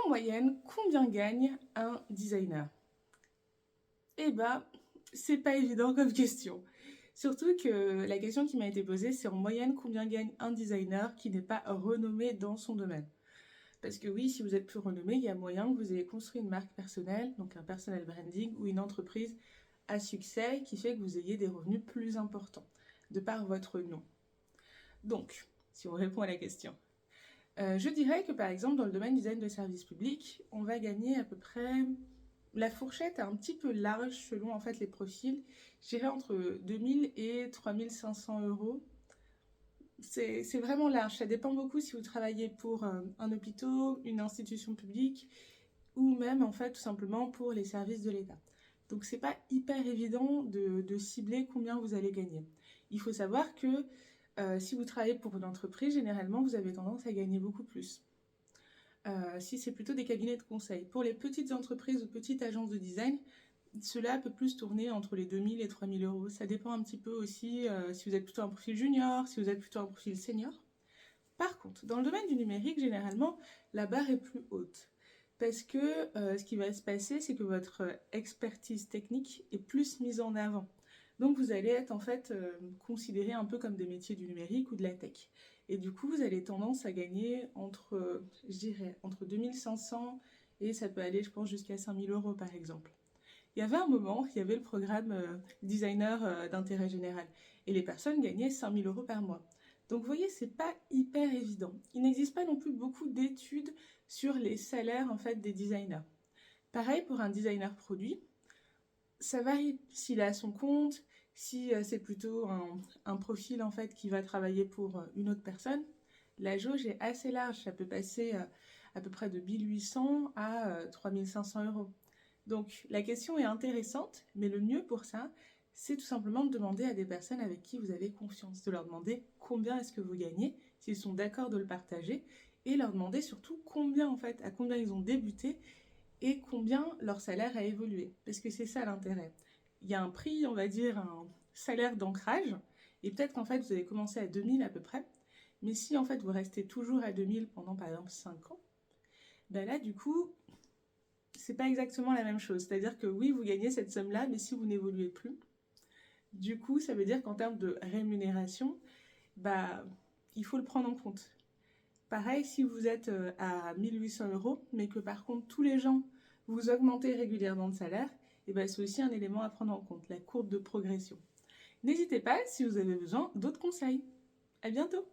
En moyenne, combien gagne un designer? Eh ben, c'est pas évident comme question. Surtout que la question qui m'a été posée, c'est en moyenne combien gagne un designer qui n'est pas renommé dans son domaine. Parce que oui, si vous êtes plus renommé, il y a moyen que vous ayez construit une marque personnelle, donc un personal branding ou une entreprise à succès qui fait que vous ayez des revenus plus importants de par votre nom. Donc, si on répond à la question, je dirais que par exemple dans le domaine du design de service public, on va gagner à peu près. La fourchette est un petit peu large selon en fait les profils. Je dirais entre 2000 et 3500 euros. C'est vraiment large. Ça dépend beaucoup si vous travaillez pour un hôpital, une institution publique ou même en fait tout simplement pour les services de l'État. Donc c'est pas hyper évident de cibler combien vous allez gagner. Il faut savoir que si vous travaillez pour une entreprise, généralement vous avez tendance à gagner beaucoup plus. Si c'est plutôt des cabinets de conseil. Pour les petites entreprises ou petites agences de design, cela peut plus tourner entre les 2000 et 3000 euros. Ça dépend un petit peu aussi si vous êtes plutôt un profil junior, si vous êtes plutôt un profil senior. Par contre, dans le domaine du numérique, généralement, la barre est plus haute. Parce que ce qui va se passer, c'est que votre expertise technique est plus mise en avant. Donc vous allez être en fait considéré un peu comme des métiers du numérique ou de la tech. Et du coup, vous avez tendance à gagner entre, je dirais, entre 2500 et ça peut aller, je pense, jusqu'à 5000 euros par exemple. Il y avait un moment, il y avait le programme designer d'intérêt général et les personnes gagnaient 5000 euros par mois. Donc vous voyez, c'est pas hyper évident. Il n'existe pas non plus beaucoup d'études sur les salaires en fait des designers. Pareil pour un designer produit, ça varie s'il est à son compte, si c'est plutôt un profil en fait qui va travailler pour une autre personne. La jauge est assez large, ça peut passer à peu près de 1800 à 3500 euros. Donc la question est intéressante, mais le mieux pour ça, c'est tout simplement de demander à des personnes avec qui vous avez confiance, de leur demander combien est-ce que vous gagnez, s'ils sont d'accord de le partager, et leur demander surtout combien en fait, à combien ils ont débuté et combien leur salaire a évolué. Parce que c'est ça l'intérêt. Il y a un prix, on va dire, un salaire d'ancrage, et peut-être qu'en fait vous avez commencé à 2000 à peu près, mais si en fait vous restez toujours à 2000 pendant par exemple 5 ans, ben là du coup c'est pas exactement la même chose. C'est-à-dire que oui, vous gagnez cette somme-là, mais si vous n'évoluez plus, du coup, ça veut dire qu'en termes de rémunération, bah, il faut le prendre en compte. Pareil, si vous êtes à 1800 euros, mais que par contre, tous les gens vous augmentez régulièrement de salaire, et ben, c'est aussi un élément à prendre en compte, la courbe de progression. N'hésitez pas si vous avez besoin d'autres conseils. À bientôt!